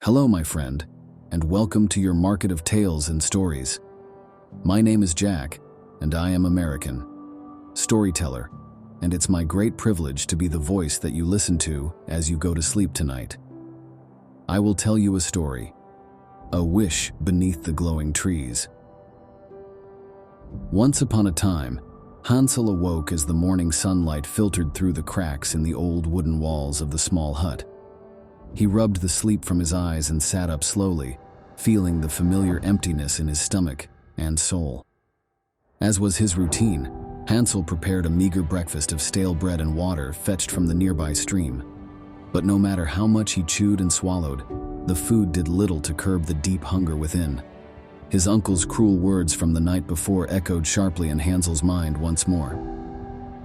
Hello, my friend, and welcome to your market of tales and stories. My name is Jack, and I am American, storyteller, and it's my great privilege to be the voice that you listen to as you go to sleep tonight. I will tell you a story, a wish beneath the glowing trees. Once upon a time, Hansel awoke as the morning sunlight filtered through the cracks in the old wooden walls of the small hut. He rubbed the sleep from his eyes and sat up slowly, feeling the familiar emptiness in his stomach and soul. As was his routine, Hansel prepared a meager breakfast of stale bread and water fetched from the nearby stream. But no matter how much he chewed and swallowed, the food did little to curb the deep hunger within. His uncle's cruel words from the night before echoed sharply in Hansel's mind once more.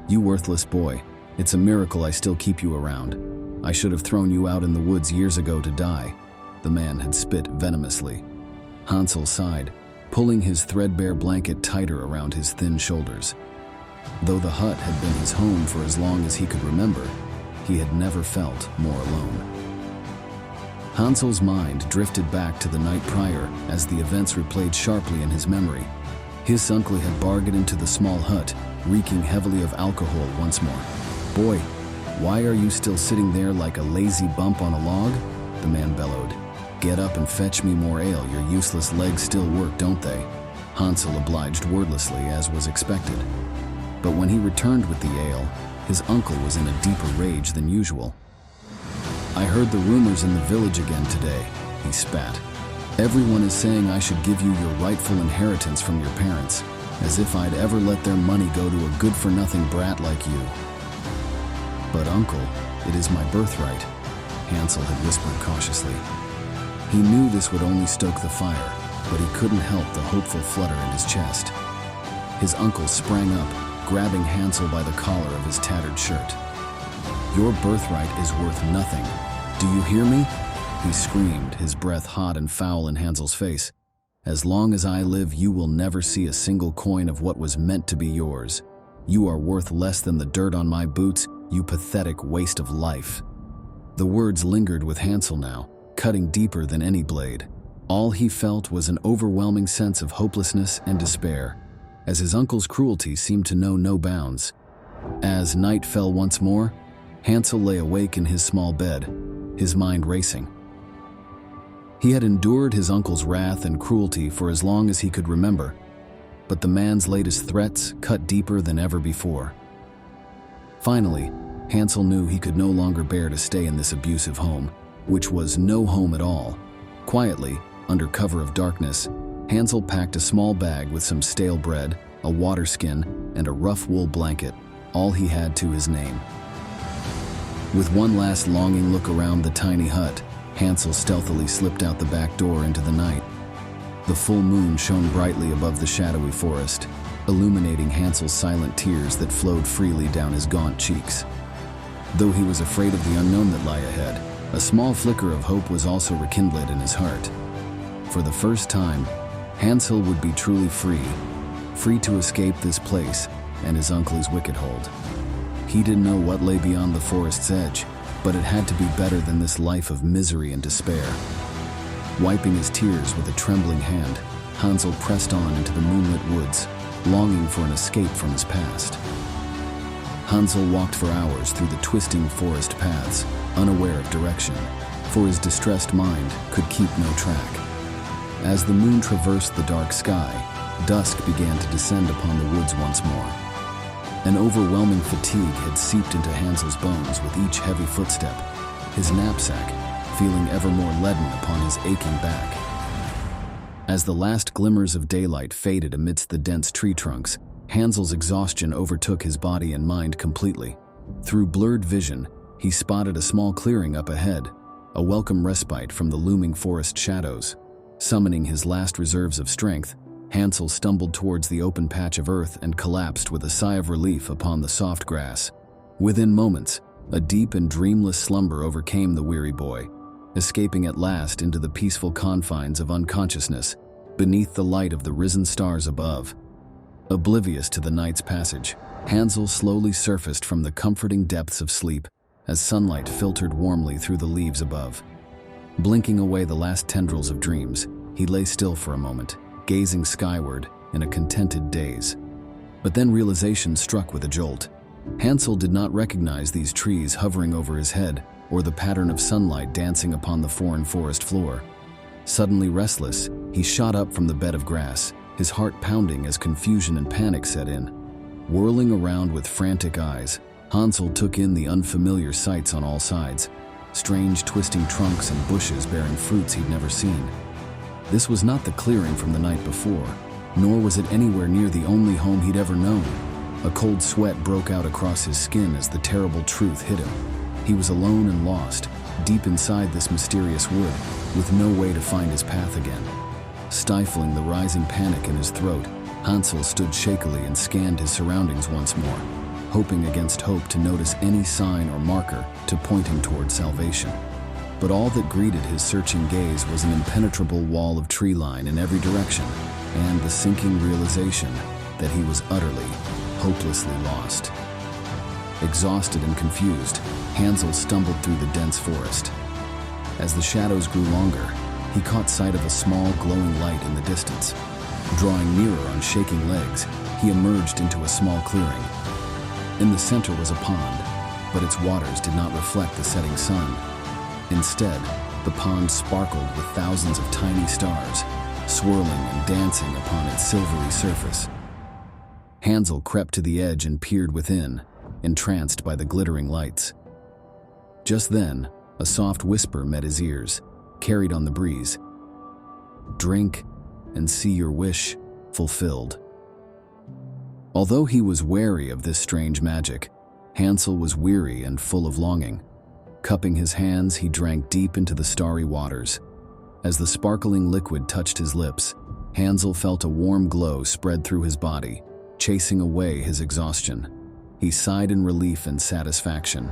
"You worthless boy, it's a miracle I still keep you around. I should have thrown you out in the woods years ago to die," the man had spit venomously. Hansel sighed, pulling his threadbare blanket tighter around his thin shoulders. Though the hut had been his home for as long as he could remember, he had never felt more alone. Hansel's mind drifted back to the night prior as the events replayed sharply in his memory. His uncle had barged into the small hut, reeking heavily of alcohol once more. "Boy, why are you still sitting there like a lazy bump on a log?" the man bellowed. "Get up and fetch me more ale, your useless legs still work, don't they?" Hansel obliged wordlessly, as was expected. But when he returned with the ale, his uncle was in a deeper rage than usual. "I heard the rumors in the village again today," he spat. "Everyone is saying I should give you your rightful inheritance from your parents, as if I'd ever let their money go to a good-for-nothing brat like you." "But uncle, it is my birthright," Hansel had whispered cautiously. He knew this would only stoke the fire, but he couldn't help the hopeful flutter in his chest. His uncle sprang up, grabbing Hansel by the collar of his tattered shirt. "Your birthright is worth nothing. Do you hear me?" he screamed, his breath hot and foul in Hansel's face. "As long as I live, you will never see a single coin of what was meant to be yours. You are worth less than the dirt on my boots, you pathetic waste of life." The words lingered with Hansel now, cutting deeper than any blade. All he felt was an overwhelming sense of hopelessness and despair, as his uncle's cruelty seemed to know no bounds. As night fell once more, Hansel lay awake in his small bed, his mind racing. He had endured his uncle's wrath and cruelty for as long as he could remember, but the man's latest threats cut deeper than ever before. Finally, Hansel knew he could no longer bear to stay in this abusive home, which was no home at all. Quietly, under cover of darkness, Hansel packed a small bag with some stale bread, a water skin, and a rough wool blanket, all he had to his name. With one last longing look around the tiny hut, Hansel stealthily slipped out the back door into the night. The full moon shone brightly above the shadowy forest, illuminating Hansel's silent tears that flowed freely down his gaunt cheeks. Though he was afraid of the unknown that lay ahead, a small flicker of hope was also rekindled in his heart. For the first time, Hansel would be truly free to escape this place and his uncle's wicked hold. He didn't know what lay beyond the forest's edge, but it had to be better than this life of misery and despair. Wiping his tears with a trembling hand, Hansel pressed on into the moonlit woods, longing for an escape from his past. Hansel walked for hours through the twisting forest paths, unaware of direction, for his distressed mind could keep no track. As the moon traversed the dark sky, dusk began to descend upon the woods once more. An overwhelming fatigue had seeped into Hansel's bones with each heavy footstep, his knapsack feeling ever more leaden upon his aching back. As the last glimmers of daylight faded amidst the dense tree trunks, Hansel's exhaustion overtook his body and mind completely. Through blurred vision, he spotted a small clearing up ahead, a welcome respite from the looming forest shadows. Summoning his last reserves of strength, Hansel stumbled towards the open patch of earth and collapsed with a sigh of relief upon the soft grass. Within moments, a deep and dreamless slumber overcame the weary boy, escaping at last into the peaceful confines of unconsciousness, beneath the light of the risen stars above. Oblivious to the night's passage, Hansel slowly surfaced from the comforting depths of sleep as sunlight filtered warmly through the leaves above. Blinking away the last tendrils of dreams, he lay still for a moment, gazing skyward in a contented daze. But then realization struck with a jolt. Hansel did not recognize these trees hovering over his head or the pattern of sunlight dancing upon the foreign forest floor. Suddenly restless, he shot up from the bed of grass, his heart pounding as confusion and panic set in. Whirling around with frantic eyes, Hansel took in the unfamiliar sights on all sides, strange twisting trunks and bushes bearing fruits he'd never seen. This was not the clearing from the night before, nor was it anywhere near the only home he'd ever known. A cold sweat broke out across his skin as the terrible truth hit him. He was alone and lost, deep inside this mysterious wood, with no way to find his path again. Stifling the rising panic in his throat, Hansel stood shakily and scanned his surroundings once more, hoping against hope to notice any sign or marker to point him toward salvation. But all that greeted his searching gaze was an impenetrable wall of tree line in every direction, and the sinking realization that he was utterly, hopelessly lost. Exhausted and confused, Hansel stumbled through the dense forest. As the shadows grew longer, he caught sight of a small glowing light in the distance. Drawing nearer on shaking legs, he emerged into a small clearing. In the center was a pond, but its waters did not reflect the setting sun. Instead, the pond sparkled with thousands of tiny stars, swirling and dancing upon its silvery surface. Hansel crept to the edge and peered within, entranced by the glittering lights. Just then, a soft whisper met his ears, carried on the breeze. "Drink and see your wish fulfilled." Although he was wary of this strange magic, Hansel was weary and full of longing. Cupping his hands, he drank deep into the starry waters. As the sparkling liquid touched his lips, Hansel felt a warm glow spread through his body, chasing away his exhaustion. He sighed in relief and satisfaction.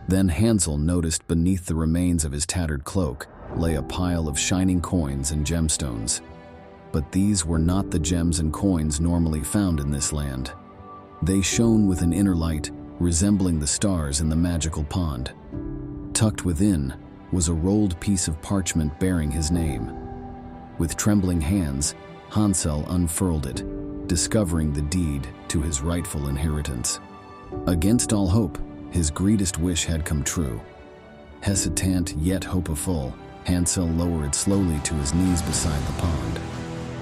Then Hansel noticed beneath the remains of his tattered cloak lay a pile of shining coins and gemstones. But these were not the gems and coins normally found in this land. They shone with an inner light, resembling the stars in the magical pond. Tucked within was a rolled piece of parchment bearing his name. With trembling hands, Hansel unfurled it, discovering the deed to his rightful inheritance. Against all hope, his greatest wish had come true. Hesitant yet hopeful, Hansel lowered slowly to his knees beside the pond.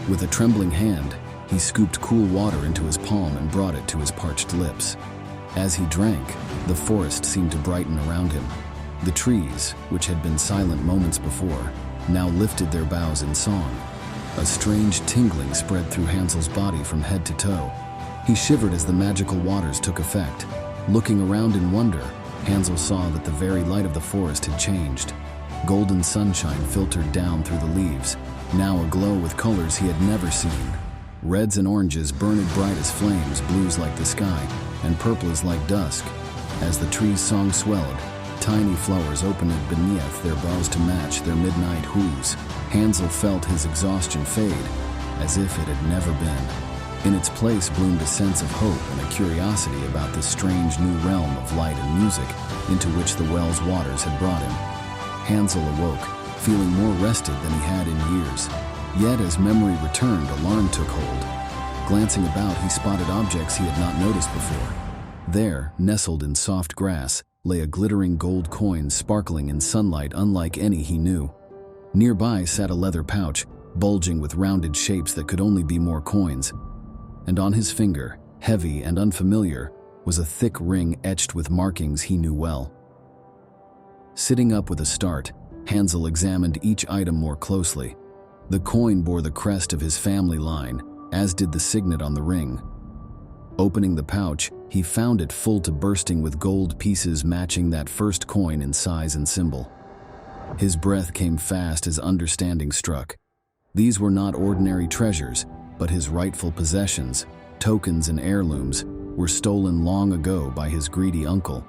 With a trembling hand, he scooped cool water into his palm and brought it to his parched lips. As he drank, the forest seemed to brighten around him. The trees, which had been silent moments before, now lifted their boughs in song. A strange tingling spread through Hansel's body from head to toe. He shivered as the magical waters took effect. Looking around in wonder, Hansel saw that the very light of the forest had changed. Golden sunshine filtered down through the leaves, now aglow with colors he had never seen. Reds and oranges burned bright as flames, blues like the sky, and purples like dusk. As the tree's song swelled, tiny flowers opened beneath their boughs to match their midnight hues. Hansel felt his exhaustion fade, as if it had never been. In its place bloomed a sense of hope and a curiosity about this strange new realm of light and music into which the well's waters had brought him. Hansel awoke, feeling more rested than he had in years. Yet as memory returned, alarm took hold. Glancing about, he spotted objects he had not noticed before. There, nestled in soft grass, lay a glittering gold coin sparkling in sunlight unlike any he knew. Nearby sat a leather pouch, bulging with rounded shapes that could only be more coins. And on his finger, heavy and unfamiliar, was a thick ring etched with markings he knew well. Sitting up with a start, Hansel examined each item more closely. The coin bore the crest of his family line, as did the signet on the ring. Opening the pouch, he found it full to bursting with gold pieces matching that first coin in size and symbol. His breath came fast as understanding struck. These were not ordinary treasures, but his rightful possessions, tokens and heirlooms, were stolen long ago by his greedy uncle.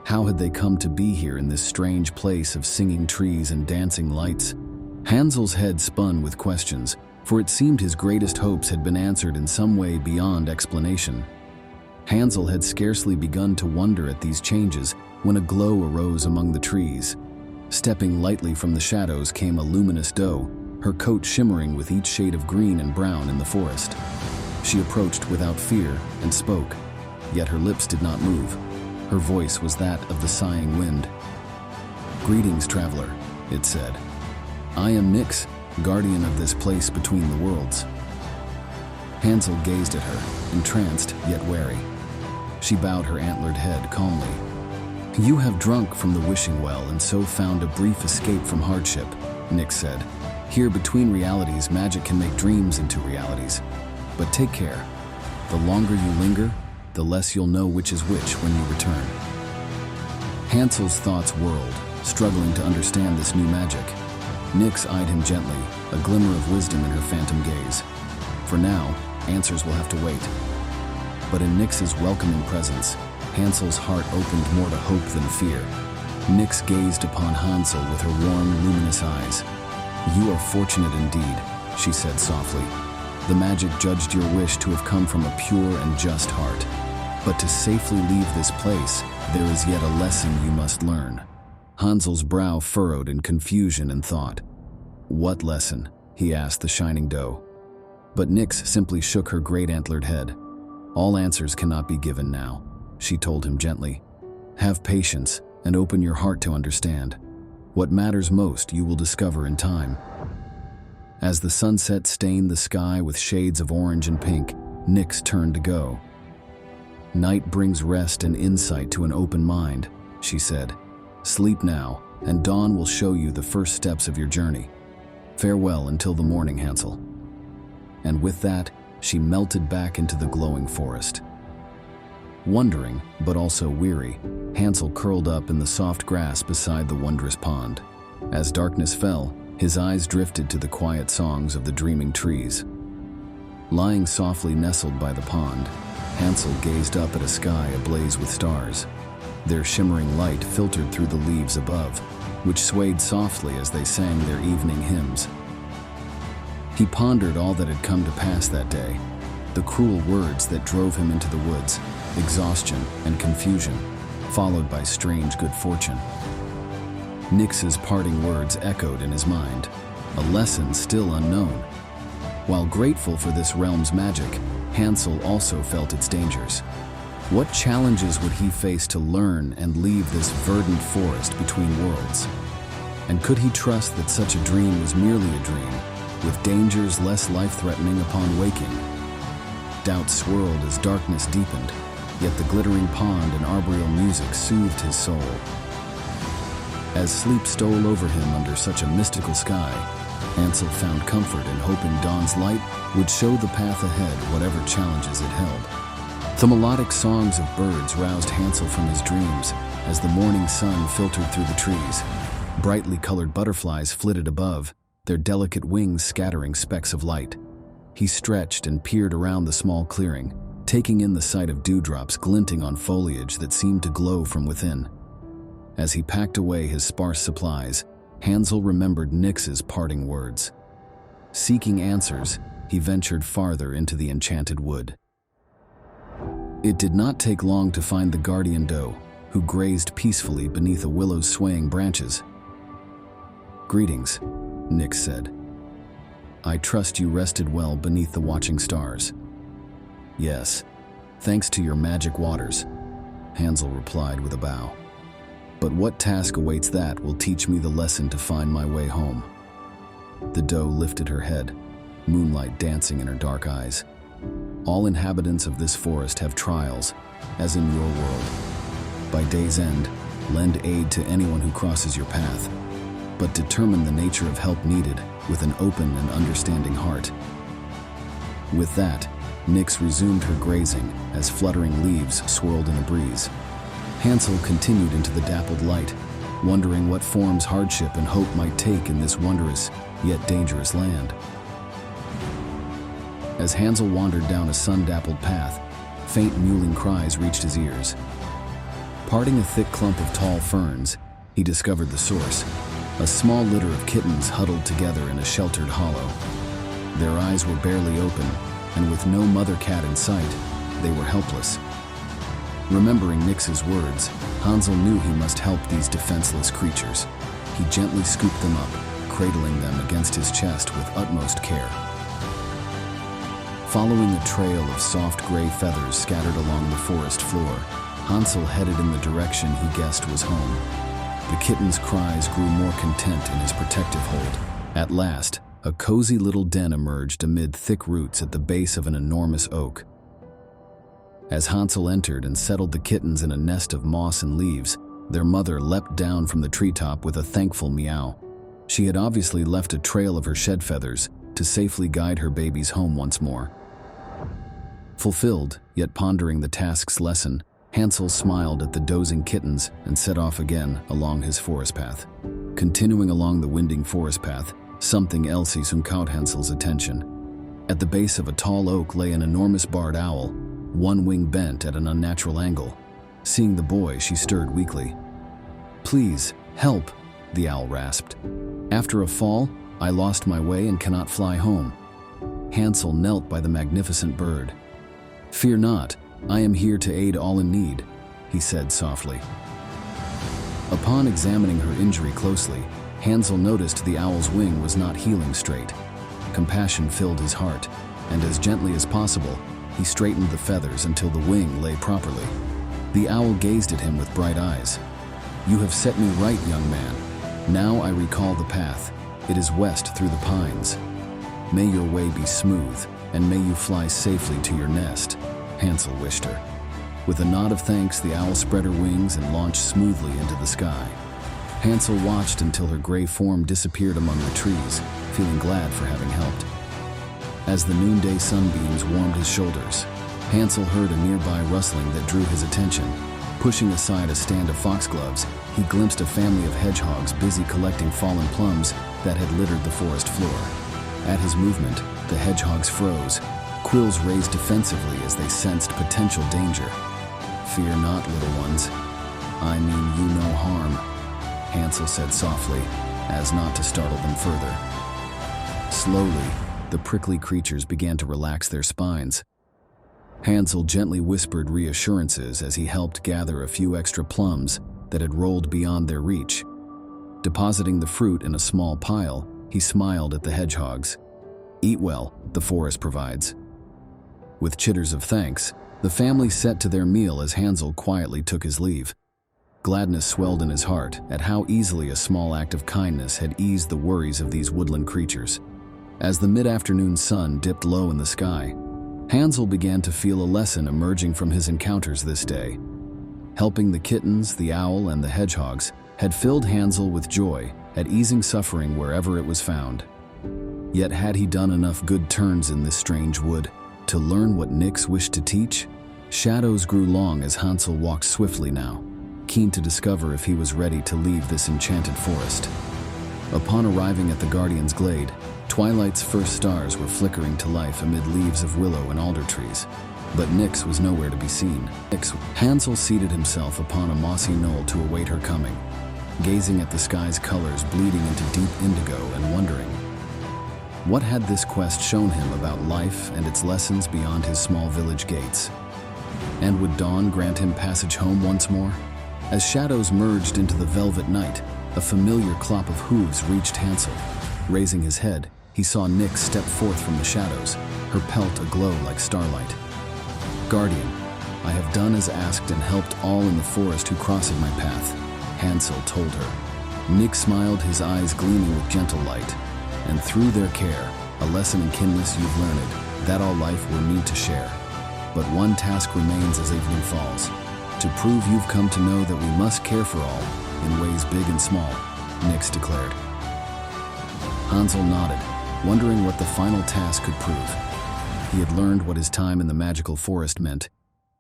How had they come to be here in this strange place of singing trees and dancing lights? Hansel's head spun with questions, for it seemed his greatest hopes had been answered in some way beyond explanation. Hansel had scarcely begun to wonder at these changes when a glow arose among the trees. Stepping lightly from the shadows came a luminous doe, her coat shimmering with each shade of green and brown in the forest. She approached without fear and spoke, yet her lips did not move. Her voice was that of the sighing wind. "Greetings, traveler," it said. "I am Nyx, guardian of this place between the worlds." Hansel gazed at her, entranced yet wary. She bowed her antlered head calmly. "You have drunk from the wishing well and so found a brief escape from hardship," Nyx said. "Here between realities, magic can make dreams into realities. But take care. The longer you linger, the less you'll know which is which when you return." Hansel's thoughts whirled, struggling to understand this new magic. Nyx eyed him gently, a glimmer of wisdom in her phantom gaze. For now, answers will have to wait. But in Nyx's welcoming presence, Hansel's heart opened more to hope than fear. Nyx gazed upon Hansel with her warm, luminous eyes. "You are fortunate indeed," she said softly. "The magic judged your wish to have come from a pure and just heart. But to safely leave this place, there is yet a lesson you must learn." Hansel's brow furrowed in confusion and thought. "What lesson?" he asked the shining doe. But Nyx simply shook her great antlered head. "All answers cannot be given now," she told him gently. "Have patience and open your heart to understand. What matters most you will discover in time." As the sunset stained the sky with shades of orange and pink, Nyx turned to go. "Night brings rest and insight to an open mind," she said. "Sleep now, and dawn will show you the first steps of your journey. Farewell until the morning, Hansel." And with that, she melted back into the glowing forest. Wondering, but also weary, Hansel curled up in the soft grass beside the wondrous pond. As darkness fell, his eyes drifted to the quiet songs of the dreaming trees. Lying softly nestled by the pond, Hansel gazed up at a sky ablaze with stars. Their shimmering light filtered through the leaves above, which swayed softly as they sang their evening hymns. He pondered all that had come to pass that day, the cruel words that drove him into the woods, exhaustion and confusion, followed by strange good fortune. Nyx's parting words echoed in his mind, a lesson still unknown. While grateful for this realm's magic, Hansel also felt its dangers. What challenges would he face to learn and leave this verdant forest between worlds? And could he trust that such a dream was merely a dream, with dangers less life-threatening upon waking? Doubts swirled as darkness deepened, yet the glittering pond and arboreal music soothed his soul. As sleep stole over him under such a mystical sky, Hansel found comfort in hoping dawn's light would show the path ahead, whatever challenges it held. The melodic songs of birds roused Hansel from his dreams as the morning sun filtered through the trees. Brightly colored butterflies flitted above, their delicate wings scattering specks of light. He stretched and peered around the small clearing, taking in the sight of dewdrops glinting on foliage that seemed to glow from within. As he packed away his sparse supplies, Hansel remembered Nyx's parting words. Seeking answers, he ventured farther into the enchanted wood. It did not take long to find the guardian doe, who grazed peacefully beneath a willow's swaying branches. "Greetings," Nyx said. "I trust you rested well beneath the watching stars." "Yes, thanks to your magic waters," Hansel replied with a bow. "But what task awaits that will teach me the lesson to find my way home." The doe lifted her head, moonlight dancing in her dark eyes. "All inhabitants of this forest have trials, as in your world. By day's end, lend aid to anyone who crosses your path, but determine the nature of help needed with an open and understanding heart." With that, Nyx resumed her grazing as fluttering leaves swirled in a breeze. Hansel continued into the dappled light, wondering what forms hardship and hope might take in this wondrous yet dangerous land. As Hansel wandered down a sun-dappled path, faint mewling cries reached his ears. Parting a thick clump of tall ferns, he discovered the source, a small litter of kittens huddled together in a sheltered hollow. Their eyes were barely open, and with no mother cat in sight, they were helpless. Remembering Nyx's words, Hansel knew he must help these defenseless creatures. he gently scooped them up, cradling them against his chest with utmost care. Following a trail of soft gray feathers scattered along the forest floor, Hansel headed in the direction he guessed was home. The kitten's cries grew more content in his protective hold. At last, a cozy little den emerged amid thick roots at the base of an enormous oak. As Hansel entered and settled the kittens in a nest of moss and leaves, their mother leapt down from the treetop with a thankful meow. She had obviously left a trail of her shed feathers to safely guide her babies home once more. Fulfilled, yet pondering the task's lesson, Hansel smiled at the dozing kittens and set off again along his forest path. Continuing along the winding forest path, something else soon caught Hansel's attention. At the base of a tall oak lay an enormous barred owl, one wing bent at an unnatural angle. Seeing the boy, she stirred weakly. "Please, help," the owl rasped. "After a fall, I lost my way and cannot fly home." Hansel knelt by the magnificent bird. "Fear not, I am here to aid all in need," he said softly. Upon examining her injury closely, Hansel noticed the owl's wing was not healing straight. Compassion filled his heart, and as gently as possible, he straightened the feathers until the wing lay properly. The owl gazed at him with bright eyes. "You have set me right, young man. Now I recall the path. It is west through the pines. May your way be smooth, and may you fly safely to your nest," Hansel wished her. With a nod of thanks, the owl spread her wings and launched smoothly into the sky. Hansel watched until her gray form disappeared among the trees, feeling glad for having helped. As the noonday sunbeams warmed his shoulders, Hansel heard a nearby rustling that drew his attention. Pushing aside a stand of foxgloves, he glimpsed a family of hedgehogs busy collecting fallen plums that had littered the forest floor. At his movement, the hedgehogs froze, quills raised defensively as they sensed potential danger. "Fear not, little ones. I mean you no harm," Hansel said softly, as not to startle them further. Slowly, the prickly creatures began to relax their spines. Hansel gently whispered reassurances as he helped gather a few extra plums that had rolled beyond their reach. Depositing the fruit in a small pile, he smiled at the hedgehogs. "Eat well, the forest provides." With chitters of thanks, the family set to their meal as Hansel quietly took his leave. Gladness swelled in his heart at how easily a small act of kindness had eased the worries of these woodland creatures. As the mid-afternoon sun dipped low in the sky, Hansel began to feel a lesson emerging from his encounters this day. Helping the kittens, the owl, and the hedgehogs had filled Hansel with joy at easing suffering wherever it was found. Yet had he done enough good turns in this strange wood to learn what Nix wished to teach? Shadows grew long as Hansel walked swiftly now, keen to discover if he was ready to leave this enchanted forest. Upon arriving at the Guardian's Glade, twilight's first stars were flickering to life amid leaves of willow and alder trees. But Nix was nowhere to be seen. Hansel seated himself upon a mossy knoll to await her coming, gazing at the sky's colors bleeding into deep indigo and wondering, what had this quest shown him about life and its lessons beyond his small village gates? And would dawn grant him passage home once more? As shadows merged into the velvet night, a familiar clop of hooves reached Hansel. Raising his head, he saw Nix step forth from the shadows, her pelt aglow like starlight. "Guardian, I have done as asked and helped all in the forest who crossed my path," Hansel told her. Nix smiled, his eyes gleaming with gentle light. "And through their care, a lesson in kindness you've learned, that all life will need to share. But one task remains as evening falls, to prove you've come to know that we must care for all, in ways big and small," Nix declared. Hansel nodded, wondering what the final task could prove. He had learned what his time in the magical forest meant.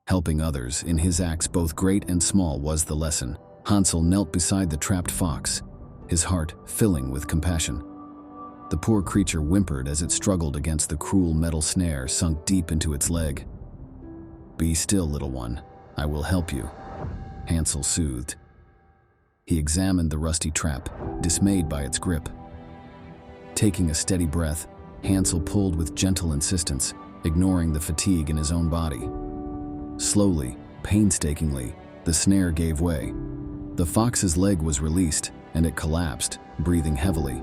Helping others, in his acts both great and small, was the lesson. Hansel knelt beside the trapped fox, his heart filling with compassion. The poor creature whimpered as it struggled against the cruel metal snare sunk deep into its leg. "Be still, little one. I will help you," Hansel soothed. He examined the rusty trap, dismayed by its grip. Taking a steady breath, Hansel pulled with gentle insistence, ignoring the fatigue in his own body. Slowly, painstakingly, the snare gave way. The fox's leg was released, and it collapsed, breathing heavily.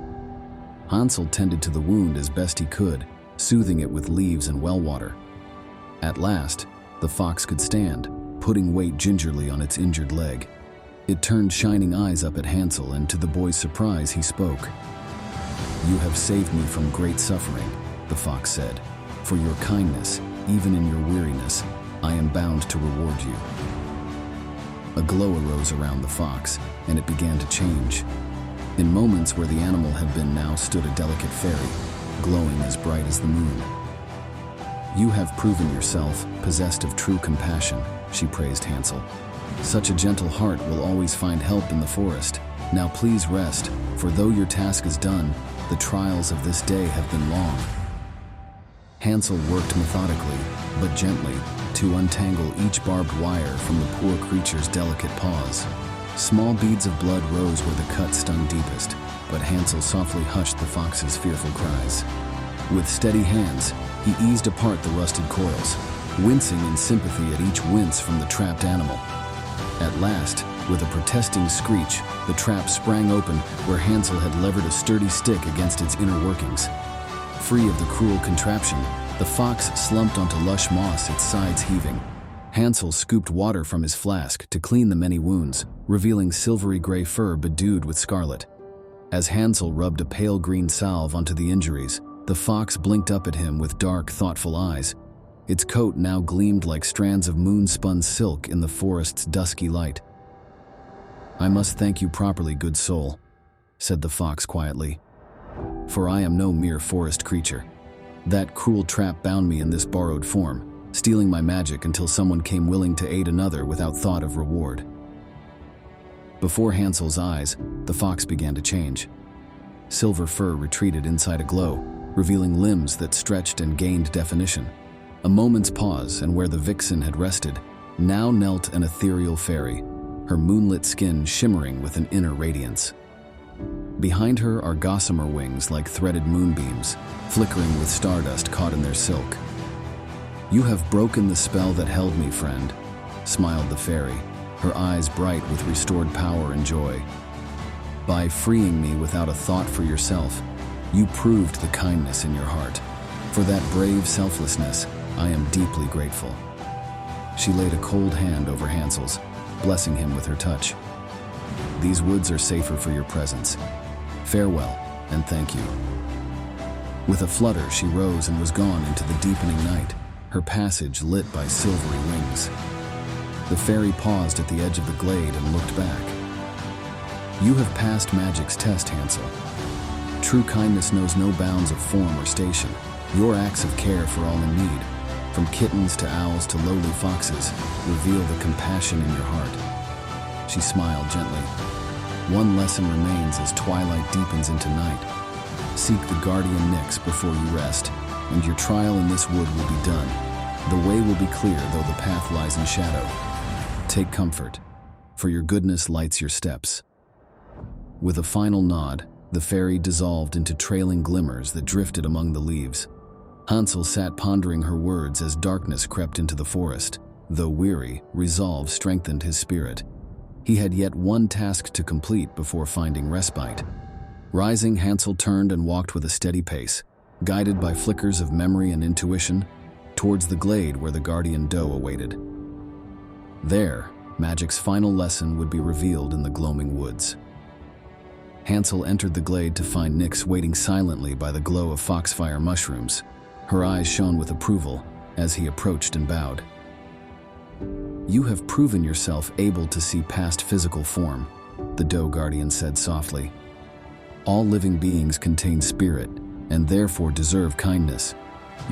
Hansel tended to the wound as best he could, soothing it with leaves and well water. At last, the fox could stand, putting weight gingerly on its injured leg. It turned shining eyes up at Hansel, and to the boy's surprise, he spoke. "You have saved me from great suffering," the fox said. "For your kindness, even in your weariness, I am bound to reward you." A glow arose around the fox, and it began to change. In moments where the animal had been, now stood a delicate fairy, glowing as bright as the moon. "You have proven yourself possessed of true compassion," she praised Hansel. "Such a gentle heart will always find help in the forest. Now please rest, for though your task is done, the trials of this day have been long." Hansel worked methodically, but gently, to untangle each barbed wire from the poor creature's delicate paws. Small beads of blood rose where the cut stung deepest, but Hansel softly hushed the fox's fearful cries. With steady hands, he eased apart the rusted coils, wincing in sympathy at each wince from the trapped animal. At last, with a protesting screech, the trap sprang open where Hansel had levered a sturdy stick against its inner workings. Free of the cruel contraption, the fox slumped onto lush moss, its sides heaving. Hansel scooped water from his flask to clean the many wounds, revealing silvery gray fur bedewed with scarlet. As Hansel rubbed a pale green salve onto the injuries, the fox blinked up at him with dark, thoughtful eyes. Its coat now gleamed like strands of moon-spun silk in the forest's dusky light. "I must thank you properly, good soul," said the fox quietly, "for I am no mere forest creature. That cruel trap bound me in this borrowed form, stealing my magic until someone came willing to aid another without thought of reward." Before Hansel's eyes, the fox began to change. Silver fur retreated inside a glow, revealing limbs that stretched and gained definition. A moment's pause, and where the vixen had rested, now knelt an ethereal fairy, her moonlit skin shimmering with an inner radiance. Behind her are gossamer wings like threaded moonbeams, flickering with stardust caught in their silk. "You have broken the spell that held me, friend," smiled the fairy, her eyes bright with restored power and joy. "By freeing me without a thought for yourself, you proved the kindness in your heart. For that brave selflessness, I am deeply grateful." She laid a cold hand over Hansel's, blessing him with her touch. "These woods are safer for your presence. Farewell, and thank you." With a flutter, she rose and was gone into the deepening night, her passage lit by silvery wings. The fairy paused at the edge of the glade and looked back. "You have passed magic's test, Hansel. True kindness knows no bounds of form or station. Your acts of care for all in need, from kittens to owls to lowly foxes, reveal the compassion in your heart." She smiled gently. "One lesson remains as twilight deepens into night. Seek the guardian Nyx before you rest, and your trial in this wood will be done. The way will be clear, though the path lies in shadow. Take comfort, for your goodness lights your steps." With a final nod, the fairy dissolved into trailing glimmers that drifted among the leaves. Hansel sat pondering her words as darkness crept into the forest. Though weary, resolve strengthened his spirit. He had yet one task to complete before finding respite. Rising, Hansel turned and walked with a steady pace, guided by flickers of memory and intuition, towards the glade where the guardian doe awaited. There, magic's final lesson would be revealed in the gloaming woods. Hansel entered the glade to find Nyx waiting silently by the glow of foxfire mushrooms. Her eyes shone with approval as he approached and bowed. "You have proven yourself able to see past physical form," the doe guardian said softly. "All living beings contain spirit, and therefore deserve kindness.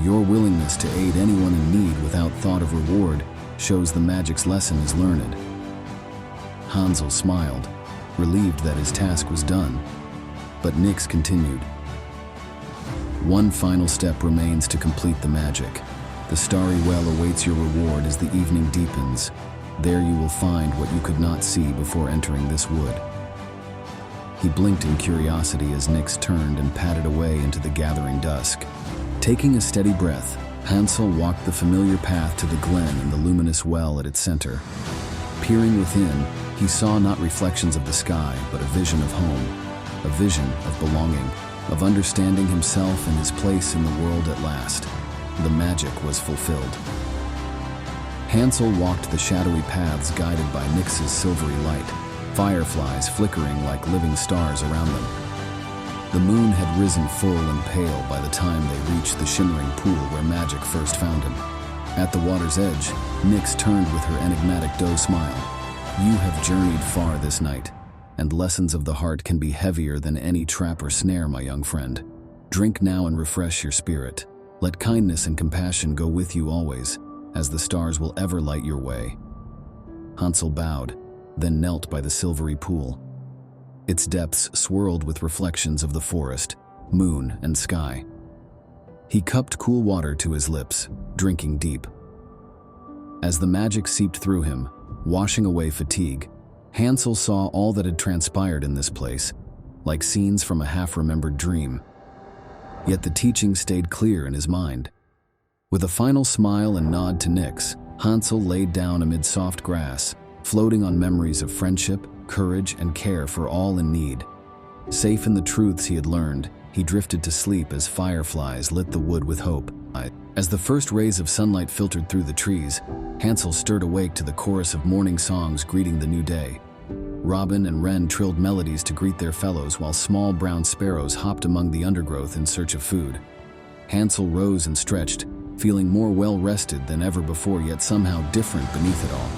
Your willingness to aid anyone in need without thought of reward shows the magic's lesson is learned." Hansel smiled, relieved that his task was done, but Nyx continued. "One final step remains to complete the magic. The starry well awaits your reward as the evening deepens. There you will find what you could not see before entering this wood." He blinked in curiosity as Nyx turned and padded away into the gathering dusk. Taking a steady breath, Hansel walked the familiar path to the glen and the luminous well at its center. Peering within, He saw not reflections of the sky, but a vision of home, a vision of belonging, of understanding himself and his place in the world at last. The magic was fulfilled. Hansel walked the shadowy paths guided by Nyx's silvery light, fireflies flickering like living stars around them. The moon had risen full and pale by the time they reached the shimmering pool where magic first found him. At the water's edge, Nyx turned with her enigmatic doe smile. "You have journeyed far this night, and lessons of the heart can be heavier than any trap or snare, my young friend. Drink now and refresh your spirit. Let kindness and compassion go with you always, as the stars will ever light your way." Hansel bowed, then knelt by the silvery pool. Its depths swirled with reflections of the forest, moon, and sky. He cupped cool water to his lips, drinking deep. As the magic seeped through him, washing away fatigue, Hansel saw all that had transpired in this place, like scenes from a half-remembered dream. Yet the teaching stayed clear in his mind. With a final smile and nod to Nyx, Hansel laid down amid soft grass, floating on memories of friendship, courage, and care for all in need. Safe in the truths he had learned, he drifted to sleep as fireflies lit the wood with hope. As the first rays of sunlight filtered through the trees, Hansel stirred awake to the chorus of morning songs greeting the new day. Robin and wren trilled melodies to greet their fellows while small brown sparrows hopped among the undergrowth in search of food. Hansel rose and stretched, feeling more well-rested than ever before, yet somehow different beneath it all.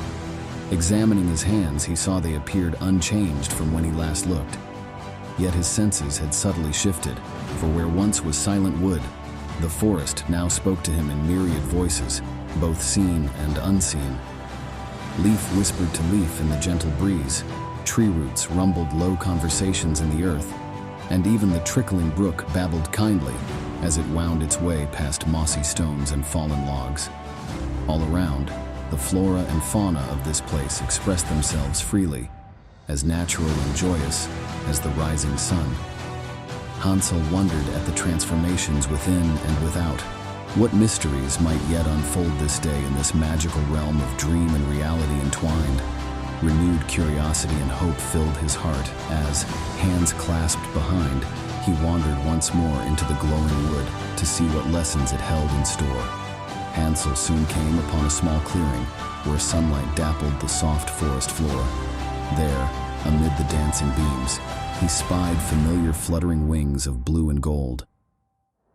Examining his hands, he saw they appeared unchanged from when he last looked. Yet his senses had subtly shifted, for where once was silent wood, the forest now spoke to him in myriad voices, both seen and unseen. Leaf whispered to leaf in the gentle breeze, tree roots rumbled low conversations in the earth, and even the trickling brook babbled kindly as it wound its way past mossy stones and fallen logs. All around, the flora and fauna of this place expressed themselves freely, as natural and joyous as the rising sun. Hansel wondered at the transformations within and without. What mysteries might yet unfold this day in this magical realm of dream and reality entwined? Renewed curiosity and hope filled his heart as, hands clasped behind, he wandered once more into the glowing wood to see what lessons it held in store. Hansel soon came upon a small clearing where sunlight dappled the soft forest floor. There, amid the dancing beams, he spied familiar fluttering wings of blue and gold.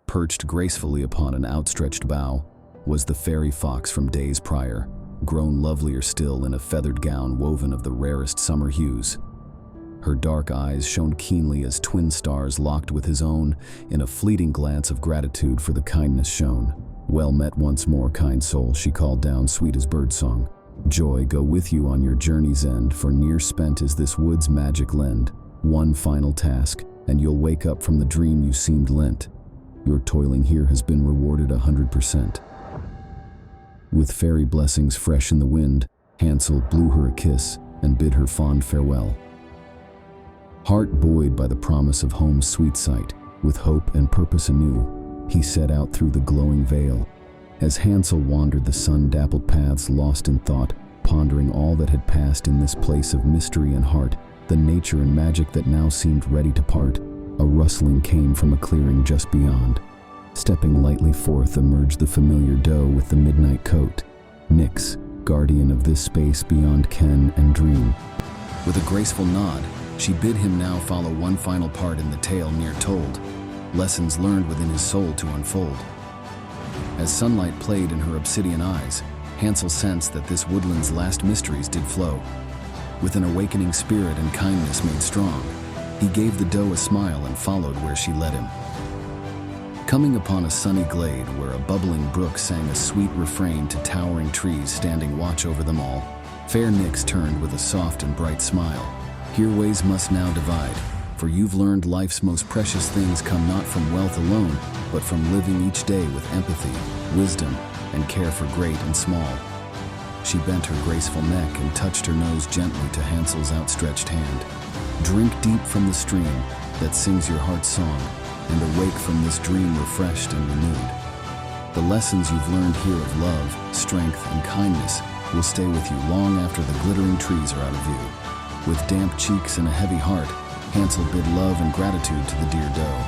Perched gracefully upon an outstretched bough was the fairy fox from days prior, grown lovelier still in a feathered gown woven of the rarest summer hues. Her dark eyes shone keenly as twin stars locked with his own in a fleeting glance of gratitude for the kindness shown. "Well met once more, kind soul," she called down, sweet as birdsong. "Joy go with you on your journey's end, for near spent is this wood's magic lend. One final task, and you'll wake up from the dream you seemed lent. Your toiling here has been rewarded 100%. With fairy blessings fresh in the wind, Hansel blew her a kiss and bid her fond farewell. Heart buoyed by the promise of home's sweet sight, with hope and purpose anew, he set out through the glowing vale. As Hansel wandered the sun-dappled paths lost in thought, pondering all that had passed in this place of mystery and heart, the nature and magic that now seemed ready to part, a rustling came from a clearing just beyond. Stepping lightly forth emerged the familiar doe with the midnight coat, Nyx, guardian of this space beyond ken and dream. With a graceful nod, she bid him now follow one final part in the tale near told, lessons learned within his soul to unfold. As sunlight played in her obsidian eyes, Hansel sensed that this woodland's last mysteries did flow. With an awakening spirit and kindness made strong, he gave the doe a smile and followed where she led him. Coming upon a sunny glade where a bubbling brook sang a sweet refrain to towering trees standing watch over them all, fair Nyx turned with a soft and bright smile. "Here ways must now divide, for you've learned life's most precious things come not from wealth alone, but from living each day with empathy, wisdom, and care for great and small." She bent her graceful neck and touched her nose gently to Hansel's outstretched hand. "Drink deep from the stream that sings your heart's song, and awake from this dream refreshed and renewed. The lessons you've learned here of love, strength, and kindness will stay with you long after the glittering trees are out of view." With damp cheeks and a heavy heart, Hansel bid love and gratitude to the dear doe.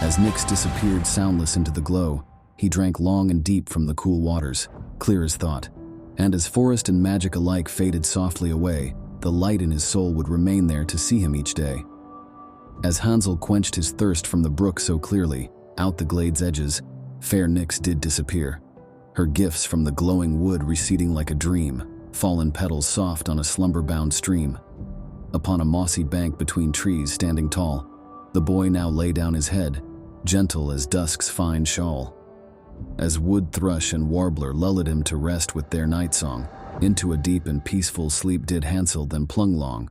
As Nix disappeared soundless into the glow, he drank long and deep from the cool waters, clear as thought. And as forest and magic alike faded softly away, the light in his soul would remain there to see him each day. As Hansel quenched his thirst from the brook so clearly, out the glade's edges, fair Nix did disappear. Her gifts from the glowing wood receding like a dream, fallen petals soft on a slumber-bound stream. Upon a mossy bank between trees standing tall, the boy now lay down his head, gentle as dusk's fine shawl. As wood thrush and warbler lulled him to rest with their night song, into a deep and peaceful sleep did Hansel then plung long.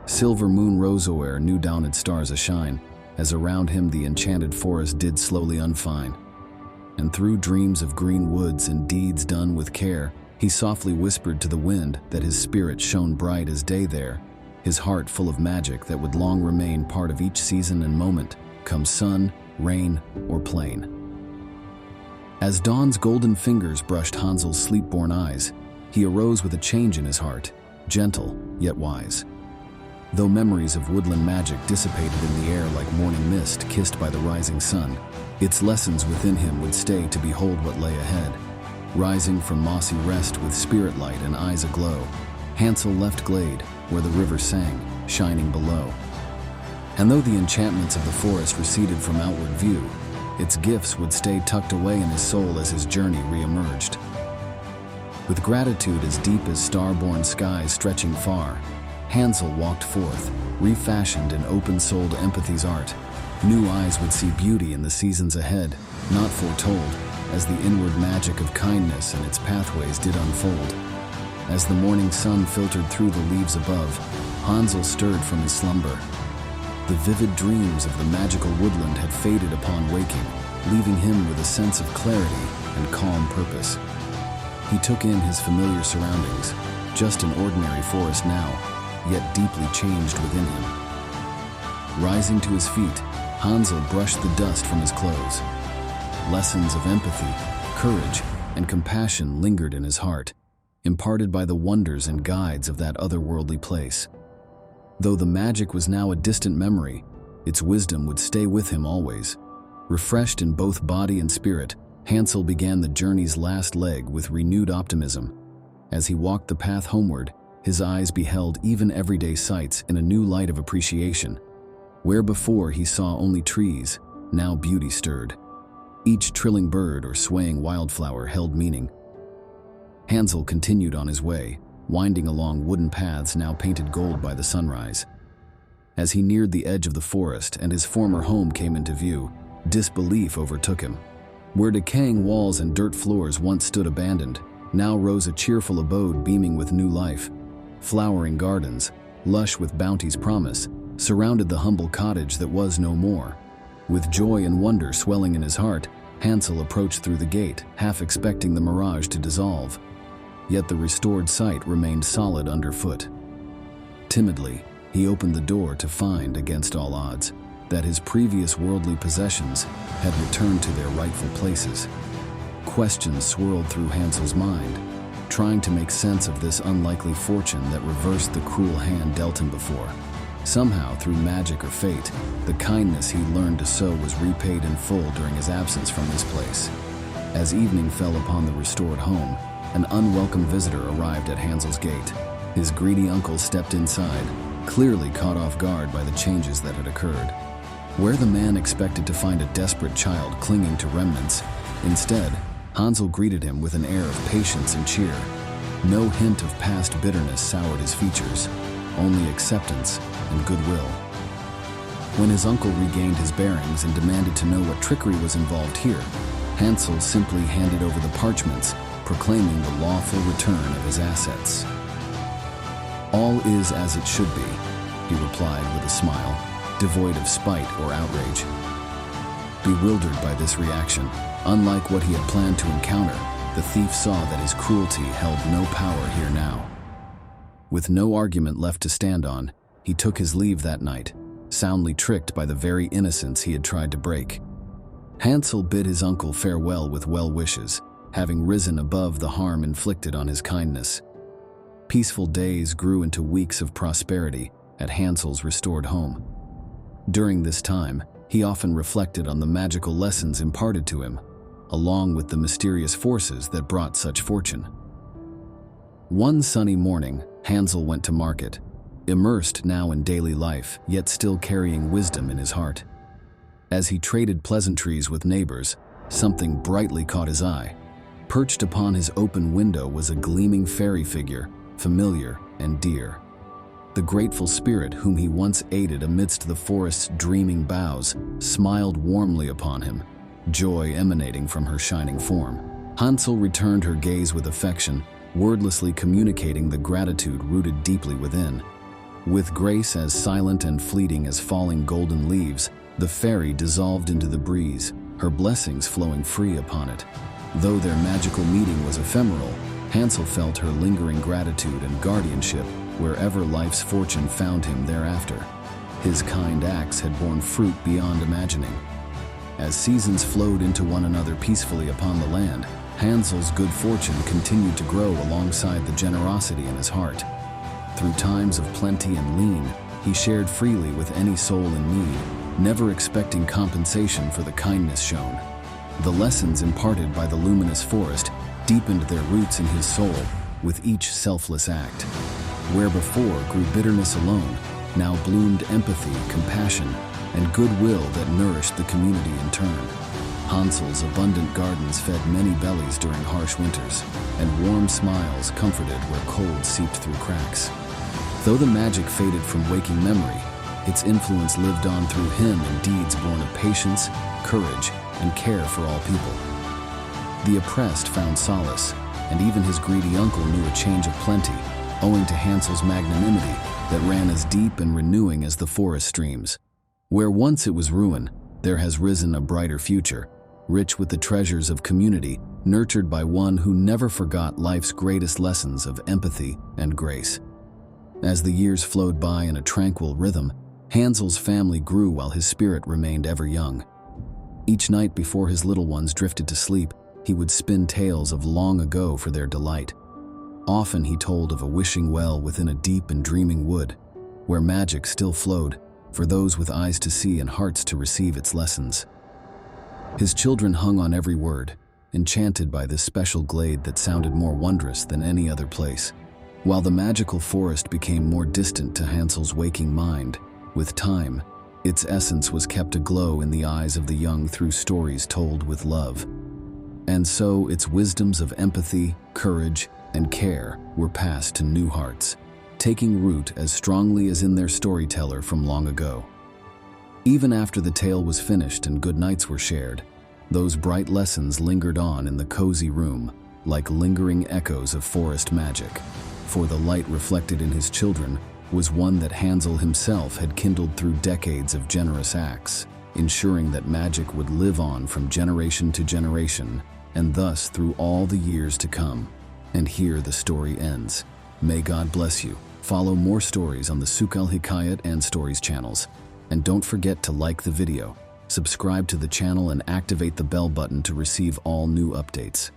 Silver moon rose o'er new downed stars ashine, as around him the enchanted forest did slowly unfine. And through dreams of green woods and deeds done with care, he softly whispered to the wind that his spirit shone bright as day there, his heart full of magic that would long remain part of each season and moment, come sun, rain, or plain. As dawn's golden fingers brushed Hansel's sleep-born eyes, he arose with a change in his heart, gentle yet wise. Though memories of woodland magic dissipated in the air like morning mist kissed by the rising sun, its lessons within him would stay to behold what lay ahead. Rising from mossy rest with spirit light and eyes aglow, Hansel left glade, where the river sang, shining below. And though the enchantments of the forest receded from outward view, its gifts would stay tucked away in his soul as his journey re-emerged. With gratitude as deep as star-born skies stretching far, Hansel walked forth, refashioned in open-souled empathy's art. New eyes would see beauty in the seasons ahead, not foretold, as the inward magic of kindness and its pathways did unfold. As the morning sun filtered through the leaves above, Hansel stirred from his slumber. The vivid dreams of the magical woodland had faded upon waking, leaving him with a sense of clarity and calm purpose. He took in his familiar surroundings, just an ordinary forest now, yet deeply changed within him. Rising to his feet, Hansel brushed the dust from his clothes. Lessons of empathy, courage, and compassion lingered in his heart, imparted by the wonders and guides of that otherworldly place. Though the magic was now a distant memory, its wisdom would stay with him always. Refreshed in both body and spirit, Hansel began the journey's last leg with renewed optimism. As he walked the path homeward, his eyes beheld even everyday sights in a new light of appreciation. Where before he saw only trees, now beauty stirred. Each trilling bird or swaying wildflower held meaning. Hansel continued on his way, winding along wooden paths now painted gold by the sunrise. As he neared the edge of the forest and his former home came into view, disbelief overtook him. Where decaying walls and dirt floors once stood abandoned, now rose a cheerful abode beaming with new life. Flowering gardens, lush with bounty's promise, surrounded the humble cottage that was no more. With joy and wonder swelling in his heart, Hansel approached through the gate, half expecting the mirage to dissolve. Yet the restored sight remained solid underfoot. Timidly, he opened the door to find, against all odds, that his previous worldly possessions had returned to their rightful places. Questions swirled through Hansel's mind, trying to make sense of this unlikely fortune that reversed the cruel hand dealt him before. Somehow, through magic or fate, the kindness he learned to sow was repaid in full during his absence from this place. As evening fell upon the restored home, an unwelcome visitor arrived at Hansel's gate. His greedy uncle stepped inside, clearly caught off guard by the changes that had occurred. Where the man expected to find a desperate child clinging to remnants, instead, Hansel greeted him with an air of patience and cheer. No hint of past bitterness soured his features, only acceptance and goodwill. When his uncle regained his bearings and demanded to know what trickery was involved here, Hansel simply handed over the parchments, proclaiming the lawful return of his assets. "All is as it should be," he replied with a smile, devoid of spite or outrage. Bewildered by this reaction, unlike what he had planned to encounter, the thief saw that his cruelty held no power here now. With no argument left to stand on, he took his leave that night, soundly tricked by the very innocence he had tried to break. Hansel bid his uncle farewell with well wishes, having risen above the harm inflicted on his kindness. Peaceful days grew into weeks of prosperity at Hansel's restored home. During this time, he often reflected on the magical lessons imparted to him, along with the mysterious forces that brought such fortune. One sunny morning, Hansel went to market, immersed now in daily life, yet still carrying wisdom in his heart. As he traded pleasantries with neighbors, something brightly caught his eye. Perched upon his open window was a gleaming fairy figure, familiar and dear. The grateful spirit whom he once aided amidst the forest's dreaming boughs smiled warmly upon him, joy emanating from her shining form. Hansel returned her gaze with affection, wordlessly communicating the gratitude rooted deeply within. With grace as silent and fleeting as falling golden leaves, the fairy dissolved into the breeze, her blessings flowing free upon it. Though their magical meeting was ephemeral, Hansel felt her lingering gratitude and guardianship wherever life's fortune found him thereafter. His kind acts had borne fruit beyond imagining. As seasons flowed into one another peacefully upon the land, Hansel's good fortune continued to grow alongside the generosity in his heart. Through times of plenty and lean, he shared freely with any soul in need, never expecting compensation for the kindness shown. The lessons imparted by the luminous forest deepened their roots in his soul with each selfless act. Where before grew bitterness alone, now bloomed empathy, compassion, and goodwill that nourished the community in turn. Hansel's abundant gardens fed many bellies during harsh winters, and warm smiles comforted where cold seeped through cracks. Though the magic faded from waking memory, its influence lived on through him in deeds born of patience, courage, and care for all people. The oppressed found solace, and even his greedy uncle knew a change of plenty, owing to Hansel's magnanimity that ran as deep and renewing as the forest streams. Where once it was ruin, there has risen a brighter future, rich with the treasures of community, nurtured by one who never forgot life's greatest lessons of empathy and grace. As the years flowed by in a tranquil rhythm, Hansel's family grew while his spirit remained ever young. Each night before his little ones drifted to sleep, he would spin tales of long ago for their delight. Often he told of a wishing well within a deep and dreaming wood, where magic still flowed, for those with eyes to see and hearts to receive its lessons. His children hung on every word, enchanted by this special glade that sounded more wondrous than any other place. While the magical forest became more distant to Hansel's waking mind, with time, its essence was kept aglow in the eyes of the young through stories told with love. And so its wisdoms of empathy, courage, and care were passed to new hearts, taking root as strongly as in their storyteller from long ago. Even after the tale was finished and good nights were shared, those bright lessons lingered on in the cozy room like lingering echoes of forest magic, for the light reflected in his children was one that Hansel himself had kindled through decades of generous acts, ensuring that magic would live on from generation to generation, and thus through all the years to come. And here the story ends. May God bless you. Follow more stories on the Sukal Hikayat and Stories channels. And don't forget to like the video, subscribe to the channel and activate the bell button to receive all new updates.